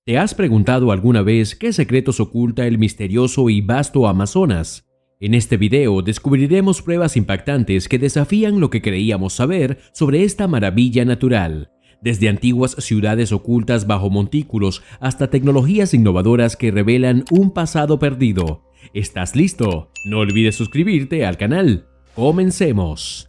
¿Te has preguntado alguna vez qué secretos oculta el misterioso y vasto Amazonas? En este video descubriremos pruebas impactantes que desafían lo que creíamos saber sobre esta maravilla natural, desde antiguas ciudades ocultas bajo montículos hasta tecnologías innovadoras que revelan un pasado perdido. ¿Estás listo? No olvides suscribirte al canal. ¡Comencemos!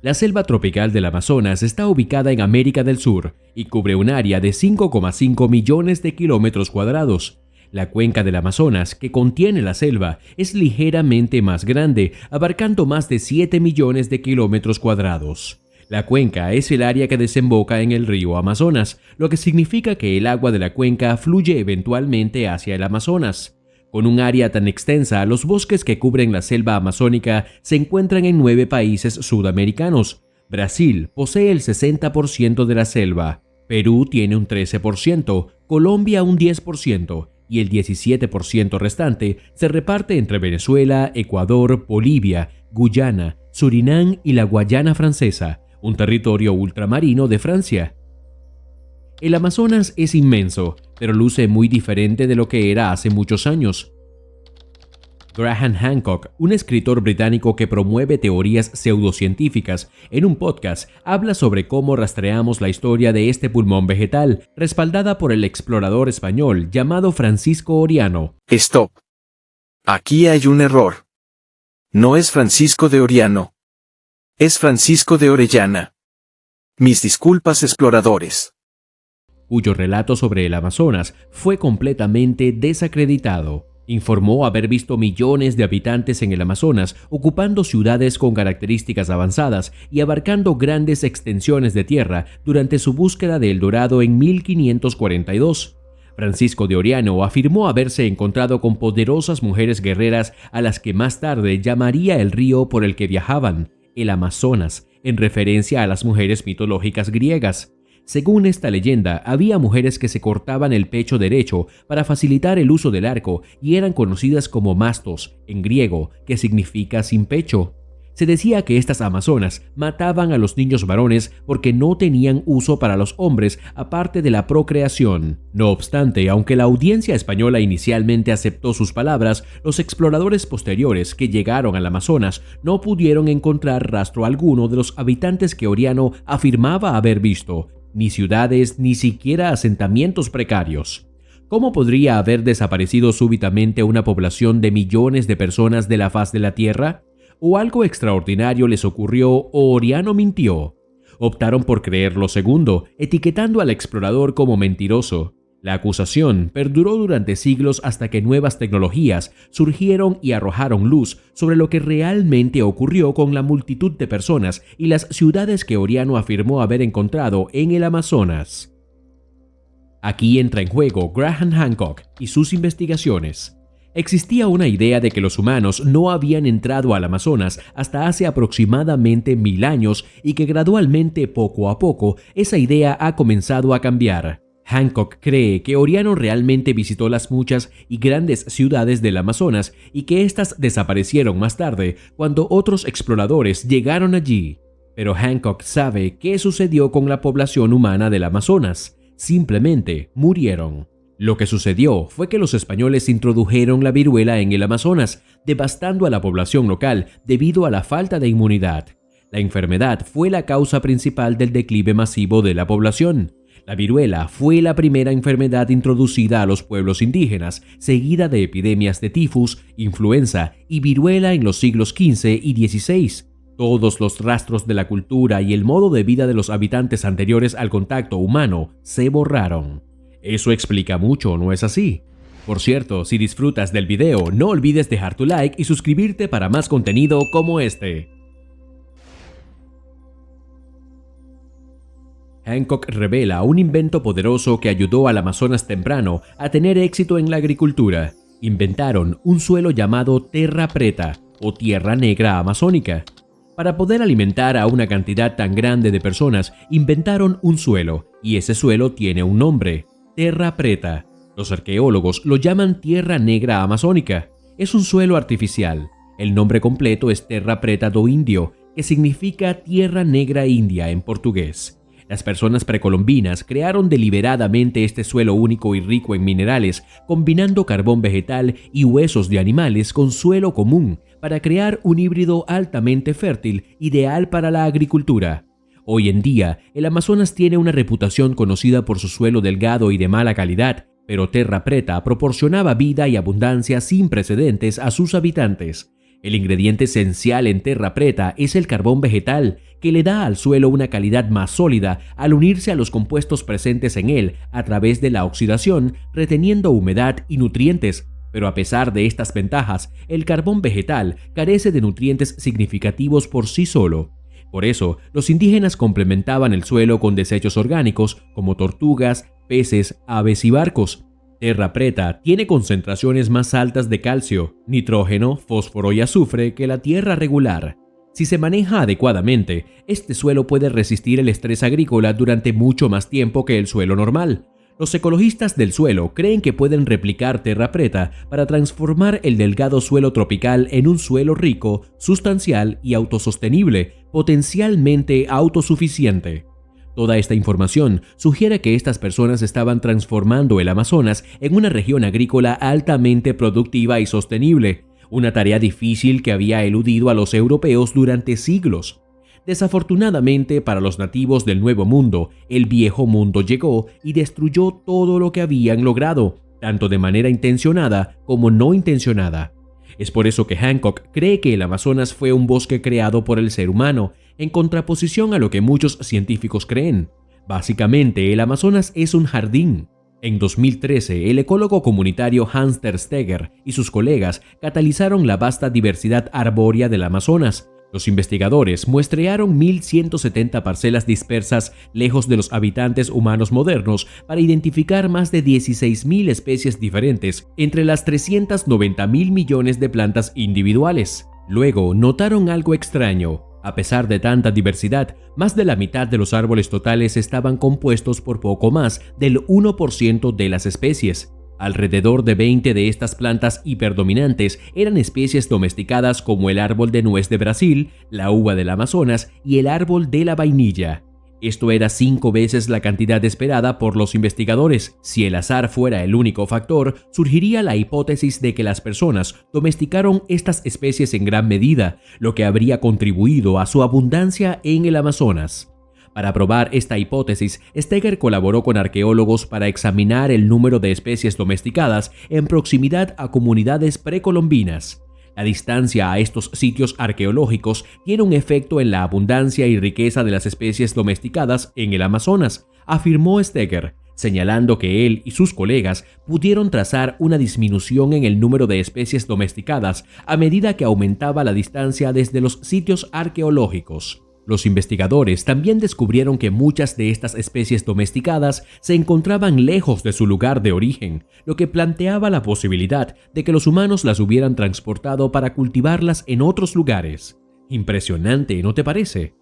La selva tropical del Amazonas está ubicada en América del Sur y cubre un área de 5,5 millones de kilómetros cuadrados. La cuenca del Amazonas, que contiene la selva, es ligeramente más grande, abarcando más de 7 millones de kilómetros cuadrados. La cuenca es el área que desemboca en el río Amazonas, lo que significa que el agua de la cuenca fluye eventualmente hacia el Amazonas. Con un área tan extensa, los bosques que cubren la selva amazónica se encuentran en 9 países sudamericanos. Brasil posee el 60% de la selva, Perú tiene un 13%, Colombia un 10% y el 17% restante se reparte entre Venezuela, Ecuador, Bolivia, Guyana, Surinam y la Guayana Francesa, un territorio ultramarino de Francia. El Amazonas es inmenso, pero luce muy diferente de lo que era hace muchos años. Graham Hancock, un escritor británico que promueve teorías pseudocientíficas, en un podcast habla sobre cómo rastreamos la historia de este pulmón vegetal, respaldada por el explorador español llamado Francisco Oriano. Stop. Aquí hay un error. No es Francisco de Oriano. Es Francisco de Orellana. Mis disculpas, exploradores. Cuyo relato sobre el Amazonas fue completamente desacreditado. Informó haber visto millones de habitantes en el Amazonas ocupando ciudades con características avanzadas y abarcando grandes extensiones de tierra durante su búsqueda de El Dorado en 1542. Francisco de Oriano afirmó haberse encontrado con poderosas mujeres guerreras a las que más tarde llamaría el río por el que viajaban, el Amazonas, en referencia a las mujeres mitológicas griegas. Según esta leyenda, había mujeres que se cortaban el pecho derecho para facilitar el uso del arco y eran conocidas como mastos, en griego, que significa sin pecho. Se decía que estas amazonas mataban a los niños varones porque no tenían uso para los hombres aparte de la procreación. No obstante, aunque la audiencia española inicialmente aceptó sus palabras, los exploradores posteriores que llegaron al Amazonas no pudieron encontrar rastro alguno de los habitantes que Oriano afirmaba haber visto, ni ciudades, ni siquiera asentamientos precarios. ¿Cómo podría haber desaparecido súbitamente una población de millones de personas de la faz de la Tierra? ¿O algo extraordinario les ocurrió o Oriano mintió? Optaron por creer lo segundo, etiquetando al explorador como mentiroso. La acusación perduró durante siglos hasta que nuevas tecnologías surgieron y arrojaron luz sobre lo que realmente ocurrió con la multitud de personas y las ciudades que Oriano afirmó haber encontrado en el Amazonas. Aquí entra en juego Graham Hancock y sus investigaciones. Existía una idea de que los humanos no habían entrado al Amazonas hasta hace aproximadamente 1000 años y que gradualmente, poco a poco, esa idea ha comenzado a cambiar. Hancock cree que Oriano realmente visitó las muchas y grandes ciudades del Amazonas y que éstas desaparecieron más tarde cuando otros exploradores llegaron allí. Pero Hancock sabe qué sucedió con la población humana del Amazonas. Simplemente murieron. Lo que sucedió fue que los españoles introdujeron la viruela en el Amazonas, devastando a la población local debido a la falta de inmunidad. La enfermedad fue la causa principal del declive masivo de la población. La viruela fue la primera enfermedad introducida a los pueblos indígenas, seguida de epidemias de tifus, influenza y viruela en los siglos XV y XVI. Todos los rastros de la cultura y el modo de vida de los habitantes anteriores al contacto humano se borraron. Eso explica mucho, ¿no es así? Por cierto, si disfrutas del video, no olvides dejar tu like y suscribirte para más contenido como este. Hancock revela un invento poderoso que ayudó al Amazonas temprano a tener éxito en la agricultura. Inventaron un suelo llamado terra preta o tierra negra amazónica. Para poder alimentar a una cantidad tan grande de personas, inventaron un suelo, y ese suelo tiene un nombre: terra preta. Los arqueólogos lo llaman tierra negra amazónica. Es un suelo artificial. El nombre completo es Terra Preta do Índio, que significa tierra negra india en portugués. Las personas precolombinas crearon deliberadamente este suelo único y rico en minerales, combinando carbón vegetal y huesos de animales con suelo común para crear un híbrido altamente fértil, ideal para la agricultura. Hoy en día, el Amazonas tiene una reputación conocida por su suelo delgado y de mala calidad, pero Terra Preta proporcionaba vida y abundancia sin precedentes a sus habitantes. El ingrediente esencial en Terra Preta es el carbón vegetal, que le da al suelo una calidad más sólida al unirse a los compuestos presentes en él a través de la oxidación, reteniendo humedad y nutrientes. Pero a pesar de estas ventajas, el carbón vegetal carece de nutrientes significativos por sí solo. Por eso, los indígenas complementaban el suelo con desechos orgánicos como tortugas, peces, aves y barcos. Terra Preta tiene concentraciones más altas de calcio, nitrógeno, fósforo y azufre que la tierra regular. Si se maneja adecuadamente, este suelo puede resistir el estrés agrícola durante mucho más tiempo que el suelo normal. Los ecologistas del suelo creen que pueden replicar Terra Preta para transformar el delgado suelo tropical en un suelo rico, sustancial y autosostenible, potencialmente autosuficiente. Toda esta información sugiere que estas personas estaban transformando el Amazonas en una región agrícola altamente productiva y sostenible, una tarea difícil que había eludido a los europeos durante siglos. Desafortunadamente para los nativos del Nuevo Mundo, el Viejo Mundo llegó y destruyó todo lo que habían logrado, tanto de manera intencionada como no intencionada. Es por eso que Hancock cree que el Amazonas fue un bosque creado por el ser humano, en contraposición a lo que muchos científicos creen. Básicamente, el Amazonas es un jardín. En 2013, el ecólogo comunitario Hans ter Steger y sus colegas catalizaron la vasta diversidad arbórea del Amazonas. Los investigadores muestrearon 1.170 parcelas dispersas lejos de los habitantes humanos modernos para identificar más de 16.000 especies diferentes entre las 390.000 millones de plantas individuales. Luego notaron algo extraño. A pesar de tanta diversidad, más de la mitad de los árboles totales estaban compuestos por poco más del 1% de las especies. Alrededor de 20 de estas plantas hiperdominantes eran especies domesticadas como el árbol de nuez de Brasil, la uva del Amazonas y el árbol de la vainilla. Esto era 5 veces la cantidad esperada por los investigadores. Si el azar fuera el único factor, surgiría la hipótesis de que las personas domesticaron estas especies en gran medida, lo que habría contribuido a su abundancia en el Amazonas. Para probar esta hipótesis, Steger colaboró con arqueólogos para examinar el número de especies domesticadas en proximidad a comunidades precolombinas. La distancia a estos sitios arqueológicos tiene un efecto en la abundancia y riqueza de las especies domesticadas en el Amazonas, afirmó Steger, señalando que él y sus colegas pudieron trazar una disminución en el número de especies domesticadas a medida que aumentaba la distancia desde los sitios arqueológicos. Los investigadores también descubrieron que muchas de estas especies domesticadas se encontraban lejos de su lugar de origen, lo que planteaba la posibilidad de que los humanos las hubieran transportado para cultivarlas en otros lugares. Impresionante, ¿no te parece?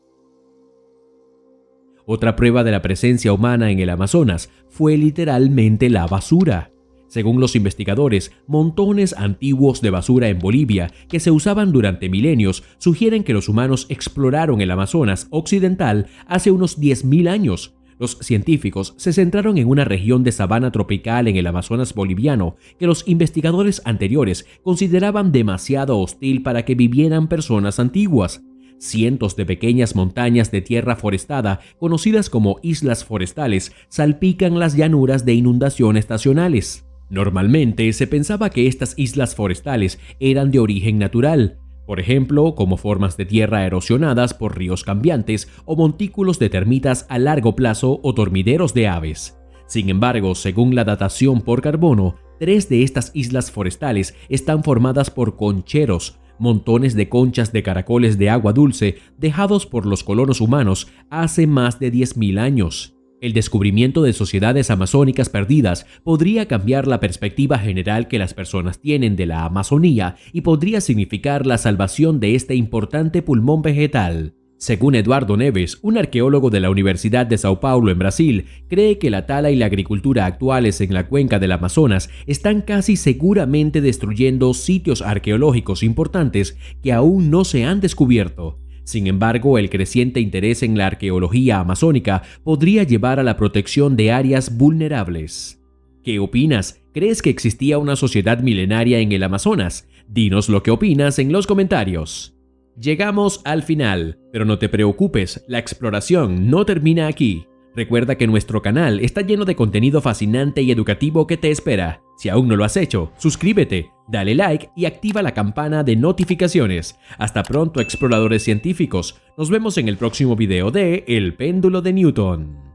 Otra prueba de la presencia humana en el Amazonas fue literalmente la basura. Según los investigadores, montones antiguos de basura en Bolivia que se usaban durante milenios sugieren que los humanos exploraron el Amazonas occidental hace unos 10.000 años. Los científicos se centraron en una región de sabana tropical en el Amazonas boliviano que los investigadores anteriores consideraban demasiado hostil para que vivieran personas antiguas. Cientos de pequeñas montañas de tierra forestada, conocidas como islas forestales, salpican las llanuras de inundación estacionales. Normalmente se pensaba que estas islas forestales eran de origen natural, por ejemplo, como formas de tierra erosionadas por ríos cambiantes o montículos de termitas a largo plazo o dormideros de aves. Sin embargo, según la datación por carbono, 3 de estas islas forestales están formadas por concheros, montones de conchas de caracoles de agua dulce dejados por los colonos humanos hace más de 10.000 años. El descubrimiento de sociedades amazónicas perdidas podría cambiar la perspectiva general que las personas tienen de la Amazonía y podría significar la salvación de este importante pulmón vegetal. Según Eduardo Neves, un arqueólogo de la Universidad de Sao Paulo en Brasil, cree que la tala y la agricultura actuales en la cuenca del Amazonas están casi seguramente destruyendo sitios arqueológicos importantes que aún no se han descubierto. Sin embargo, el creciente interés en la arqueología amazónica podría llevar a la protección de áreas vulnerables. ¿Qué opinas? ¿Crees que existía una sociedad milenaria en el Amazonas? Dinos lo que opinas en los comentarios. Llegamos al final, pero no te preocupes, la exploración no termina aquí. Recuerda que nuestro canal está lleno de contenido fascinante y educativo que te espera. Si aún no lo has hecho, suscríbete, dale like y activa la campana de notificaciones. Hasta pronto, exploradores científicos. Nos vemos en el próximo video de El Péndulo de Newton.